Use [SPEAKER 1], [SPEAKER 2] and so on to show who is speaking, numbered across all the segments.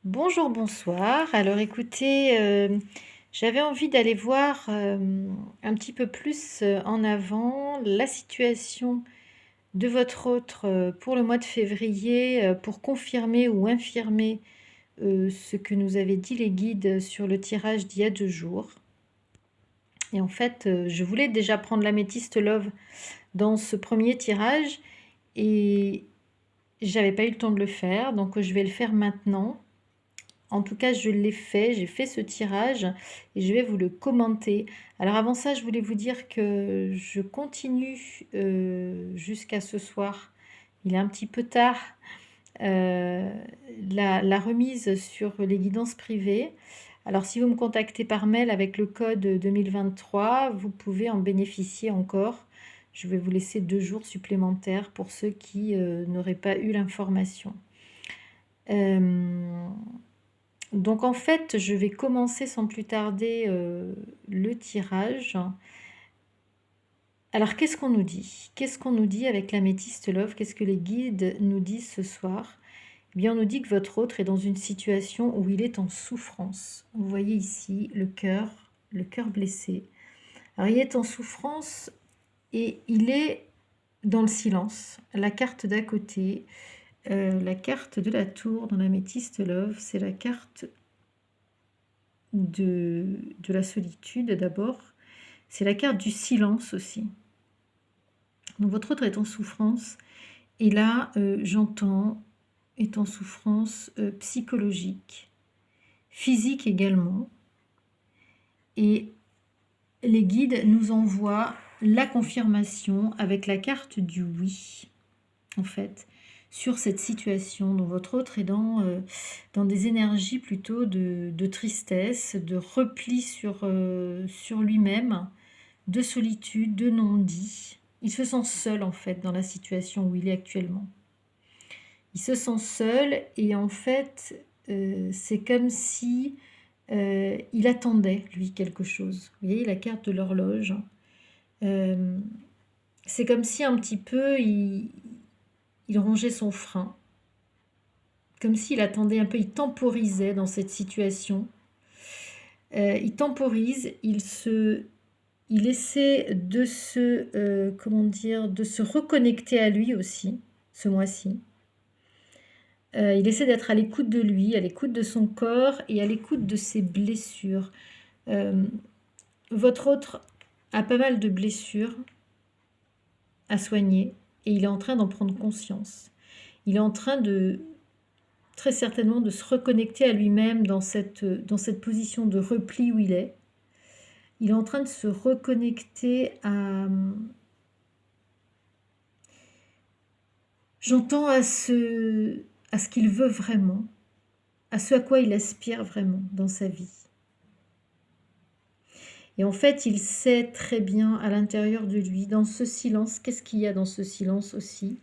[SPEAKER 1] Bonjour, bonsoir. Alors écoutez, j'avais envie d'aller voir, un petit peu plus, en avant la situation de votre autre, pour le mois de février, pour confirmer ou infirmer, ce que nous avaient dit les guides sur le tirage d'il y a 2 jours. Et en fait, je voulais déjà prendre l'améthyste Love dans ce premier tirage et j'avais pas eu le temps de le faire, donc je vais le faire maintenant. En tout cas, je l'ai fait, j'ai fait ce tirage et je vais vous le commenter. Alors avant ça, je voulais vous dire que je continue jusqu'à ce soir. Il est un petit peu tard. euh, la remise sur les guidances privées. Alors si vous me contactez par mail avec le code 2023, vous pouvez en bénéficier encore. Je vais vous laisser 2 jours supplémentaires pour ceux qui n'auraient pas eu l'information. Euh, donc en fait, je vais commencer sans plus tarder le tirage. Alors qu'est-ce qu'on nous dit? Qu'est-ce qu'on nous dit avec l'améthyste Love? Qu'est-ce que les guides nous disent ce soir? Eh bien, on nous dit que votre autre est dans une situation où il est en souffrance. Vous voyez ici le cœur blessé. Alors il est en souffrance et il est dans le silence. La carte d'à côté, la carte de la tour dans l'améthyste Love, c'est la carte de la solitude d'abord, c'est la carte du silence aussi. Donc votre autre est en souffrance, et là, j'entends, est en souffrance psychologique, physique également, et les guides nous envoient la confirmation avec la carte du oui, en fait, sur cette situation. Donc votre autre est dans des énergies plutôt de tristesse, de repli sur lui-même, de solitude, de non-dit. Il se sent seul en fait dans la situation où il est actuellement. Il se sent seul et en fait c'est comme si il attendait lui quelque chose. Vous voyez la carte de l'horloge. C'est comme si un petit peu il rongeait son frein. Comme s'il attendait un peu, il temporisait dans cette situation. Il temporise, il essaie de de se reconnecter à lui aussi, ce mois-ci. Il essaie d'être à l'écoute de lui, à l'écoute de son corps et à l'écoute de ses blessures. Votre autre a pas mal de blessures à soigner et il est en train d'en prendre conscience. Il est en train très certainement de se reconnecter à lui-même dans cette position de repli où il est. Il est en train de se reconnecter à... J'entends à ce qu'il veut vraiment, à ce à quoi il aspire vraiment dans sa vie. Et en fait, il sait très bien à l'intérieur de lui, dans ce silence, qu'est-ce qu'il y a dans ce silence aussi?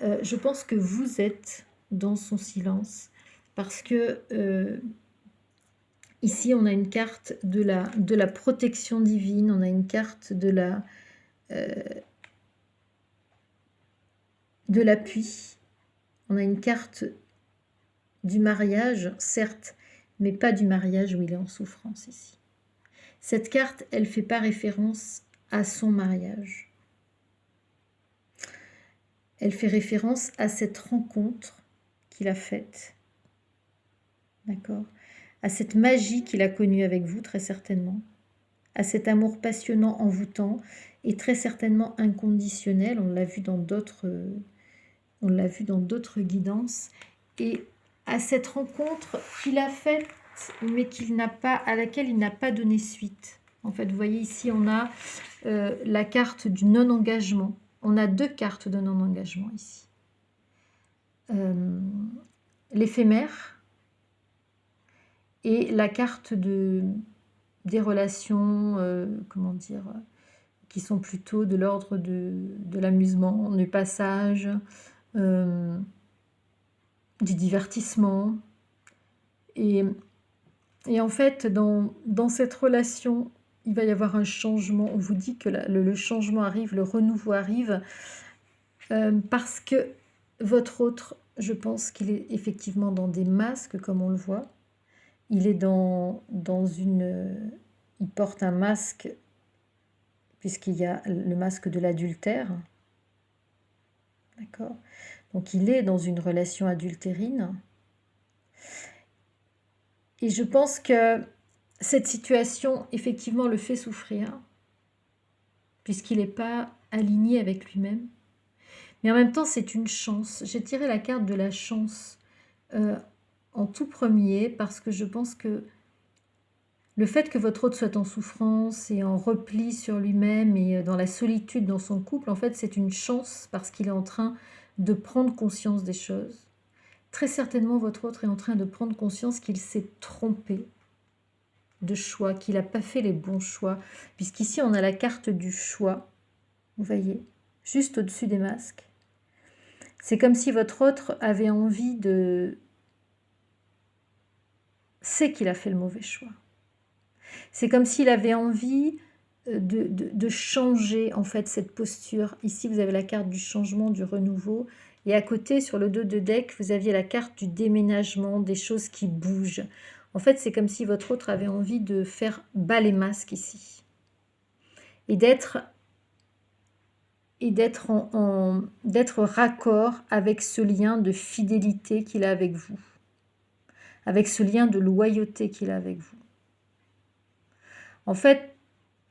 [SPEAKER 1] Je pense que vous êtes dans son silence, parce que ici, on a une carte de la protection divine, on a une carte de l'appui, on a une carte du mariage, certes, mais pas du mariage où il est en souffrance ici. Cette carte, elle ne fait pas référence à son mariage. Elle fait référence à cette rencontre qu'il a faite. D'accord? À cette magie qu'il a connue avec vous, très certainement. À cet amour passionnant, envoûtant et très certainement inconditionnel. On l'a vu dans d'autres guidances. Et à cette rencontre qu'il a faite, mais à laquelle il n'a pas donné suite. En fait, vous voyez ici, on a la carte du non-engagement. On a 2 cartes de non-engagement ici. L'éphémère et la carte des relations, qui sont plutôt de l'ordre de l'amusement, du passage, du divertissement. Et en fait, dans cette relation, il va y avoir un changement. On vous dit que le changement arrive, le renouveau arrive, parce que Votre autre, je pense qu'il est effectivement dans des masques, comme on le voit. Il est dans une... Il porte un masque, puisqu'il y a le masque de l'adultère. D'accord? Donc il est dans une relation adultérine. Et je pense que cette situation, effectivement, le fait souffrir, puisqu'il n'est pas aligné avec lui-même. Mais en même temps, c'est une chance. J'ai tiré la carte de la chance en tout premier, parce que je pense que le fait que votre hôte soit en souffrance et en repli sur lui-même et dans la solitude dans son couple, en fait, c'est une chance parce qu'il est en train de prendre conscience des choses. Très certainement, votre autre est en train de prendre conscience qu'il s'est trompé de choix, qu'il n'a pas fait les bons choix, puisqu'ici, on a la carte du choix, vous voyez, juste au-dessus des masques. C'est comme si votre autre avait envie de... sait qu'il a fait le mauvais choix. C'est comme s'il avait envie de changer en fait cette posture. Ici, vous avez la carte du changement, du renouveau. Et à côté, sur le dos de deck, vous aviez la carte du déménagement, des choses qui bougent. En fait, c'est comme si votre autre avait envie de faire bas les masques ici. Et d'être raccord avec ce lien de fidélité qu'il a avec vous. Avec ce lien de loyauté qu'il a avec vous. En fait,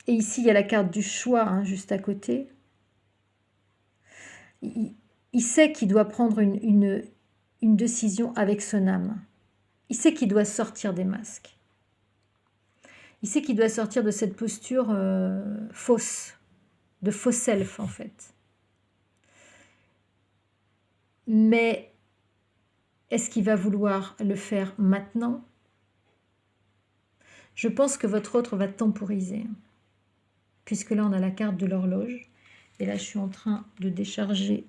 [SPEAKER 1] et ici, il y a la carte du choix, hein, juste à côté. Il sait qu'il doit prendre une décision avec son âme. Il sait qu'il doit sortir des masques. Il sait qu'il doit sortir de cette posture fausse, de faux self, en fait. Mais est-ce qu'il va vouloir le faire maintenant ? Je pense que votre autre va temporiser. Puisque là, on a la carte de l'horloge. Et là, je suis en train de décharger.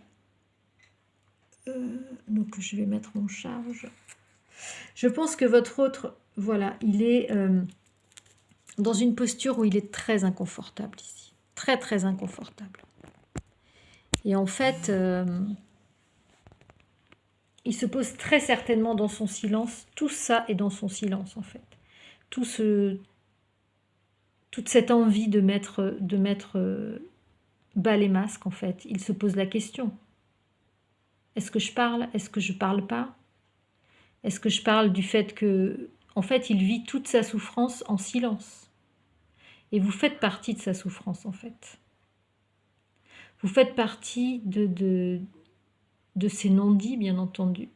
[SPEAKER 1] Donc, je vais mettre mon charge. Je pense que votre autre, voilà, il est dans une posture où il est très inconfortable ici. Très, très inconfortable. Et en fait, il se pose très certainement dans son silence. Tout ça est dans son silence, en fait. Toute cette envie de mettre bas les masques, en fait. Il se pose la question. Est-ce que je parle? Est-ce que je parle pas? Est-ce que je parle du fait que, en fait, il vit toute sa souffrance en silence? Et vous faites partie de sa souffrance, en fait. Vous faites partie de ses non-dits, bien entendu.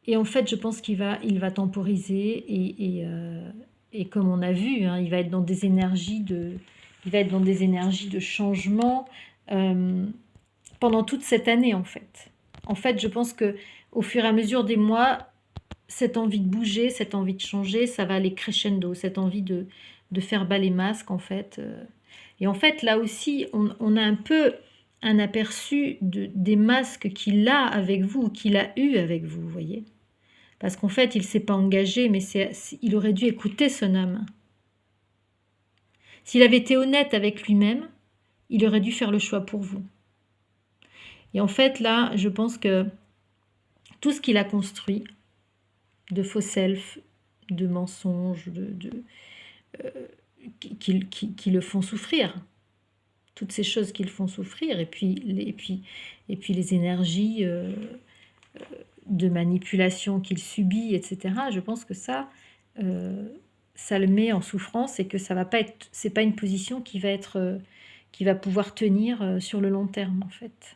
[SPEAKER 1] Et en fait, je pense qu'il va temporiser et comme on a vu, hein, il va être dans des énergies de changement pendant toute cette année, en fait. En fait, je pense que au fur et à mesure des mois, cette envie de bouger, cette envie de changer, ça va aller crescendo, cette envie de faire bas les masques, en fait. Et en fait, là aussi, on a un peu un aperçu des masques qu'il a avec vous, qu'il a eu avec vous, vous voyez. Parce qu'en fait, il ne s'est pas engagé, mais il aurait dû écouter son âme. S'il avait été honnête avec lui-même, il aurait dû faire le choix pour vous. Et en fait, là, je pense que tout ce qu'il a construit, de faux self, de mensonges, qui le font souffrir, toutes ces choses qui le font souffrir, et puis les énergies de manipulation qu'il subit, etc. Je pense que ça le met en souffrance et que ça va pas être, c'est pas une position qui va pouvoir tenir sur le long terme, en fait.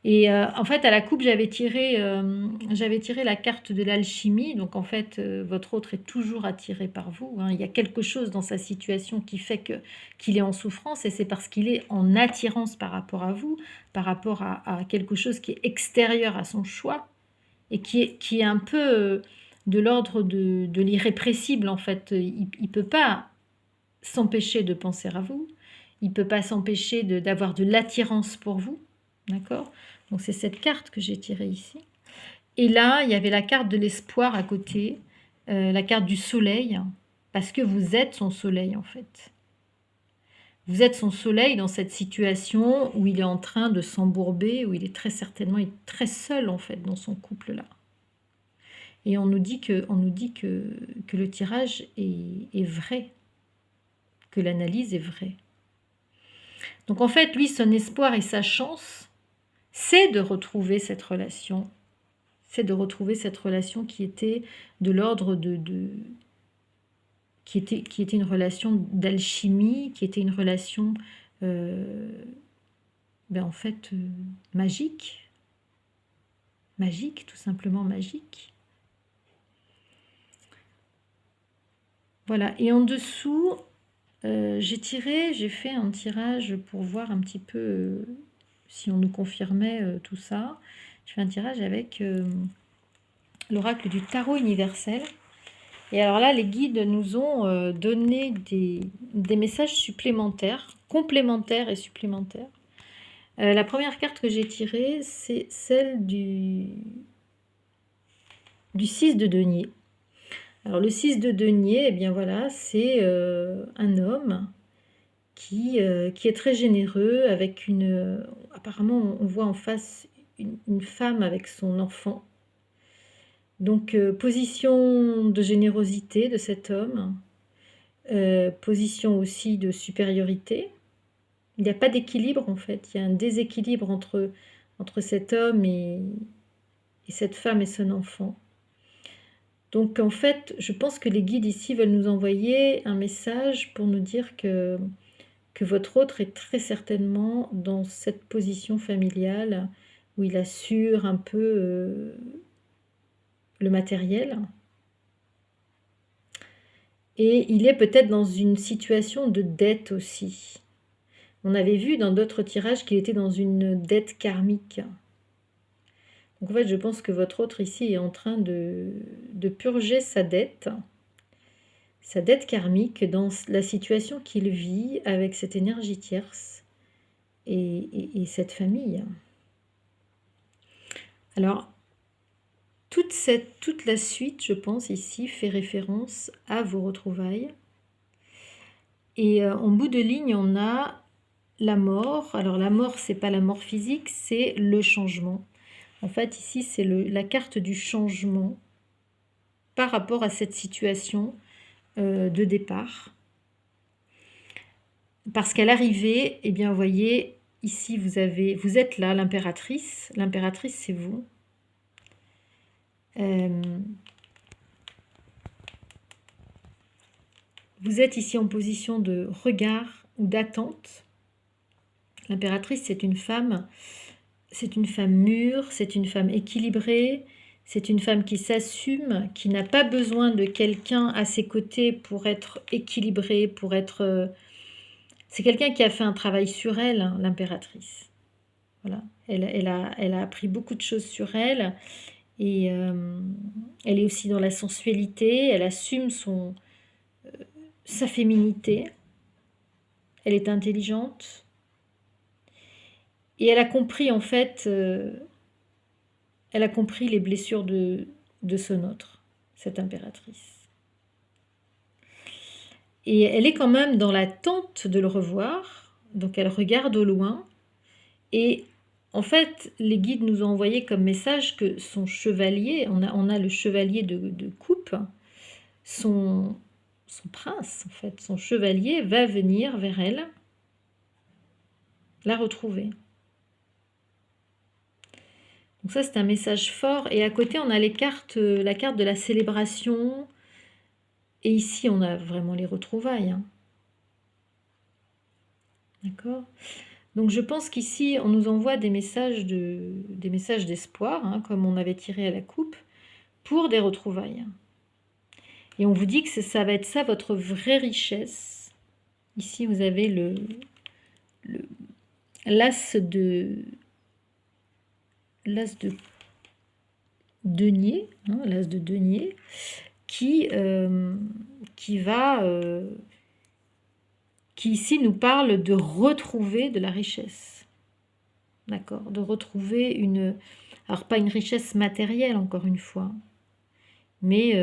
[SPEAKER 1] Et en fait, à la coupe, j'avais tiré la carte de l'alchimie. Donc, en fait, votre autre est toujours attiré par vous, hein. Il y a quelque chose dans sa situation qui fait qu'il est en souffrance, et c'est parce qu'il est en attirance par rapport à vous, par rapport à quelque chose qui est extérieur à son choix, et qui est un peu de l'ordre de l'irrépressible, en fait. Il ne peut pas s'empêcher de penser à vous. Il ne peut pas s'empêcher d'avoir de l'attirance pour vous. D'accord ? Donc c'est cette carte que j'ai tirée ici. Et là, il y avait la carte de l'espoir à côté, la carte du soleil, parce que vous êtes son soleil, en fait. Vous êtes son soleil dans cette situation où il est en train de s'embourber, où il est très certainement il est très seul en fait dans son couple-là. Et on nous dit que le tirage est vrai, que l'analyse est vraie. Donc en fait, lui, son espoir et sa chance, c'est de retrouver cette relation. C'est de retrouver cette relation qui était de l'ordre qui était une relation d'alchimie, qui était une relation en fait magique, tout simplement magique. Voilà, et en dessous, j'ai fait un tirage pour voir un petit peu si on nous confirmait tout ça. Je fais un tirage avec l'oracle du tarot universel. Et alors là, les guides nous ont donné des messages supplémentaires, complémentaires et supplémentaires. La première carte que j'ai tirée, c'est celle du 6 de denier. Alors le 6 de denier, eh bien voilà, c'est un homme qui est très généreux, avec apparemment on voit en face une femme avec son enfant. Donc position de générosité de cet homme, position aussi de supériorité. Il n'y a pas d'équilibre en fait, il y a un déséquilibre entre cet homme et cette femme et son enfant. Donc en fait, je pense que les guides ici veulent nous envoyer un message pour nous dire que votre autre est très certainement dans cette position familiale où il assure un peu le matériel. Et il est peut-être dans une situation de dette aussi. On avait vu dans d'autres tirages qu'il était dans une dette karmique. Donc en fait, je pense que votre autre ici est en train de purger sa dette karmique dans la situation qu'il vit avec cette énergie tierce et cette famille. Alors, toute la suite, je pense, ici, fait référence à vos retrouvailles. Et en bout de ligne, on a la mort. Alors, la mort, c'est pas la mort physique, c'est le changement. En fait, ici, c'est la carte du changement par rapport à cette situation de départ. Parce qu'à l'arrivée, eh bien, vous voyez, ici, vous êtes là, l'impératrice. L'impératrice, c'est vous. Vous êtes ici en position de regard ou d'attente. L'impératrice, c'est une femme mûre, c'est une femme équilibrée, c'est une femme qui s'assume, qui n'a pas besoin de quelqu'un à ses côtés pour être équilibrée, pour être... C'est quelqu'un qui a fait un travail sur elle, hein, l'impératrice. Voilà. Elle a appris beaucoup de choses sur elle, et elle est aussi dans la sensualité, elle assume sa féminité, elle est intelligente, et elle a compris en fait, elle a compris les blessures de son autre, cette impératrice. Et elle est quand même dans l'attente de le revoir, donc elle regarde au loin, et en fait, les guides nous ont envoyé comme message que son chevalier, on a le chevalier de coupe, son prince, en fait, son chevalier va venir vers elle, la retrouver. Donc ça, c'est un message fort. Et à côté, on a la carte de la célébration. Et ici, on a vraiment les retrouvailles. Hein. D'accord ? Donc je pense qu'ici, on nous envoie des messages d'espoir, hein, comme on avait tiré à la coupe, pour des retrouvailles. Et on vous dit que ça va être ça, votre vraie richesse. Ici, vous avez l'as de denier, hein, l'as de denier, qui ici nous parle de retrouver de la richesse. D'accord ? De retrouver alors pas une richesse matérielle, encore une fois, mais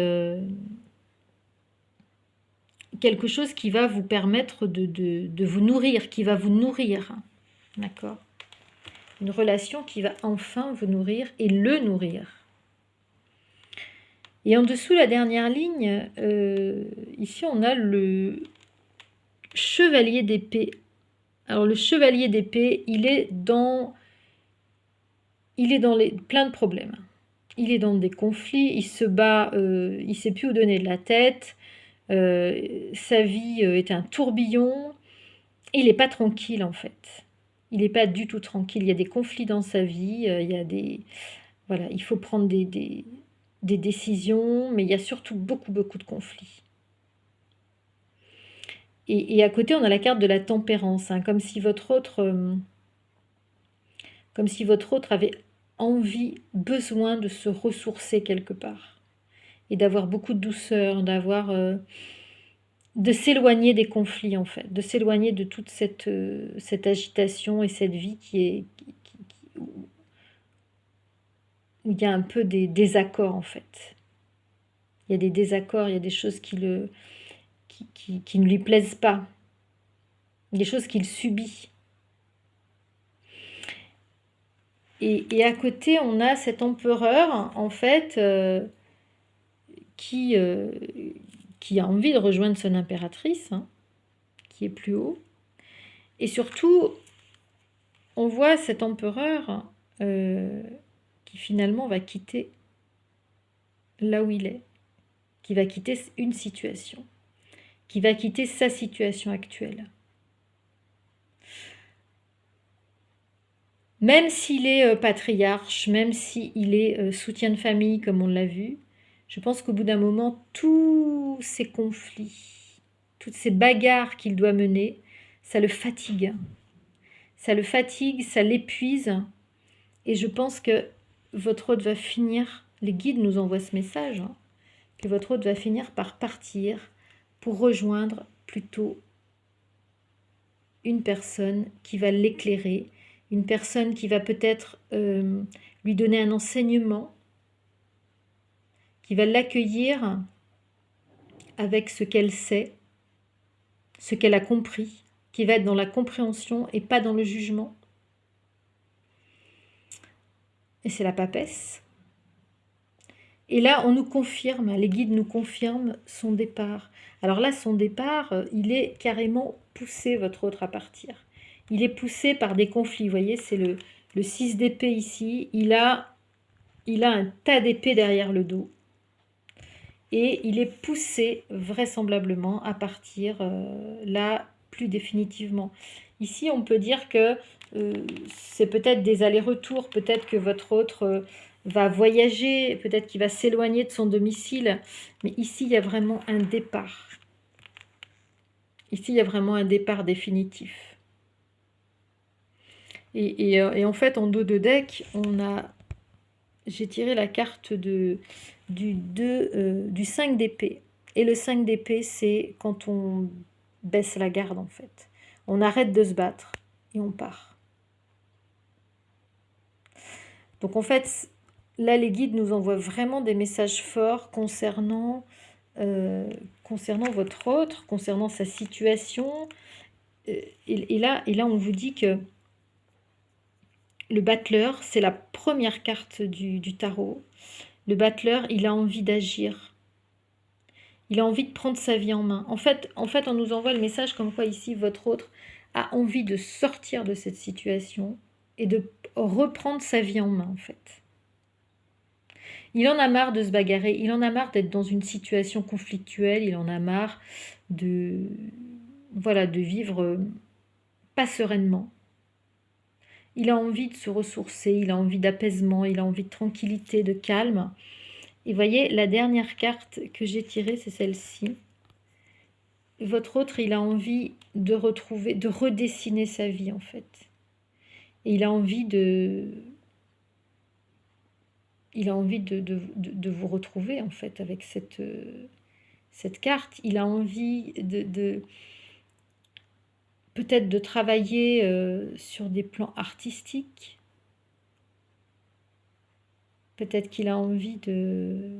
[SPEAKER 1] quelque chose qui va vous permettre de vous nourrir, qui va vous nourrir. D'accord? Une relation qui va enfin vous nourrir et le nourrir. Et en dessous, la dernière ligne, ici on a le chevalier d'épée. Alors le chevalier d'épée, il est dans plein de problèmes. Il est dans des conflits, il se bat, il ne sait plus où donner de la tête, sa vie est un tourbillon, il n'est pas tranquille en fait. Il n'est pas du tout tranquille, il y a des conflits dans sa vie, il y a des... Voilà, il faut prendre des décisions, mais il y a surtout beaucoup de conflits. Et à côté, on a la carte de la tempérance, hein, comme si votre autre avait envie, besoin de se ressourcer quelque part. Et d'avoir beaucoup de douceur, de s'éloigner des conflits en fait, de s'éloigner de toute cette agitation et cette vie où il y a un peu des désaccords en fait. Il y a des désaccords, il y a des choses qui ne lui plaisent pas, des choses qu'il subit. Et à côté, on a cet empereur, en fait, qui a envie de rejoindre son impératrice, hein, qui est plus haut. Et surtout, on voit cet empereur qui finalement va quitter là où il est, qui va quitter une situation, qui va quitter sa situation actuelle. Même s'il est patriarche, même s'il est soutien de famille, comme on l'a vu, je pense qu'au bout d'un moment, tous ces conflits, toutes ces bagarres qu'il doit mener, ça le fatigue. Ça le fatigue, ça l'épuise. Et je pense que votre hôte va finir, les guides nous envoient ce message, hein, que votre hôte va finir par partir pour rejoindre plutôt une personne qui va l'éclairer, une personne qui va peut-être lui donner un enseignement, qui va l'accueillir avec ce qu'elle sait, ce qu'elle a compris, qui va être dans la compréhension et pas dans le jugement. Et c'est la papesse. Et là, on nous confirme, les guides nous confirment son départ. Alors là, son départ, il est carrément poussé, votre autre, à partir. Il est poussé par des conflits. Vous voyez, c'est le 6 d'épée ici. Il a un tas d'épées derrière le dos. Et il est poussé vraisemblablement à partir là plus définitivement. Ici, on peut dire que c'est peut-être des allers-retours, peut-être que votre autre va voyager, peut-être qu'il va s'éloigner de son domicile, mais ici, il y a vraiment un départ. Ici, il y a vraiment un départ définitif. Et en fait, en dos de deck, j'ai tiré la carte du 5 d'épée. Et le 5 d'épée, c'est quand on baisse la garde, en fait. On arrête de se battre et on part. Donc, en fait, là, les guides nous envoient vraiment des messages forts concernant votre autre, concernant sa situation. Et là, on vous dit que le battleur, c'est la première carte du tarot. Le battleur, il a envie d'agir. Il a envie de prendre sa vie en main. En fait, on nous envoie le message comme quoi ici, votre autre a envie de sortir de cette situation et de reprendre sa vie en main, en fait. Il en a marre de se bagarrer, il en a marre d'être dans une situation conflictuelle, il en a marre de vivre pas sereinement. Il a envie de se ressourcer, il a envie d'apaisement, il a envie de tranquillité, de calme. Et voyez, la dernière carte que j'ai tirée, c'est celle-ci. Votre autre, il a envie de retrouver, de redessiner sa vie, en fait. Et il a envie de vous retrouver, en fait, avec cette carte. Il a envie peut-être de travailler sur des plans artistiques. Peut-être qu'il a envie de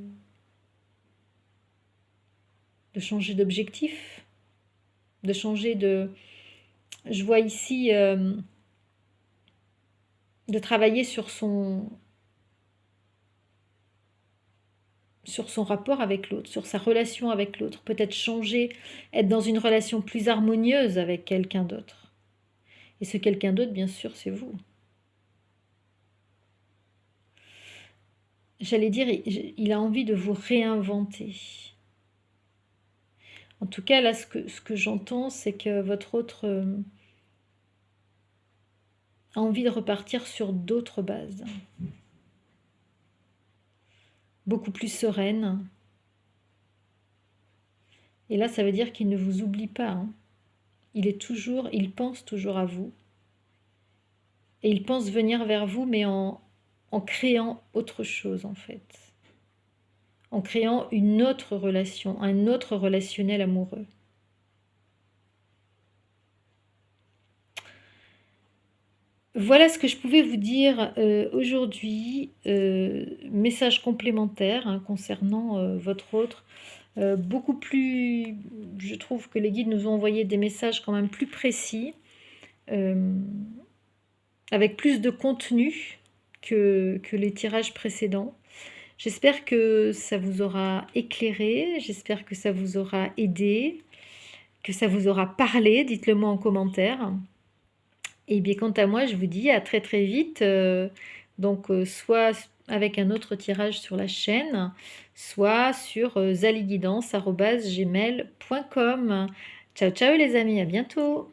[SPEAKER 1] changer d'objectif. de changer de... Je vois ici de travailler sur son rapport avec l'autre, sur sa relation avec l'autre. Peut-être changer, être dans une relation plus harmonieuse avec quelqu'un d'autre. Et ce quelqu'un d'autre, bien sûr, c'est vous. J'allais dire, il a envie de vous réinventer. En tout cas, là, ce que j'entends, c'est que votre autre a envie de repartir sur d'autres bases. Beaucoup plus sereine. Et là, ça veut dire qu'il ne vous oublie pas. Hein. Il pense toujours à vous. Et il pense venir vers vous, mais en créant autre chose, en fait. En créant une autre relation, un autre relationnel amoureux. Voilà ce que je pouvais vous dire aujourd'hui. Message complémentaire hein, concernant votre autre. Beaucoup plus, je trouve que les guides nous ont envoyé des messages quand même plus précis, avec plus de contenu que les tirages précédents. J'espère que ça vous aura éclairé, j'espère que ça vous aura aidé, que ça vous aura parlé, dites-le moi en commentaire. Et bien quant à moi, je vous dis à très très vite, soit avec un autre tirage sur la chaîne, soit sur zaliguidance@gmail.com. Ciao ciao les amis, à bientôt.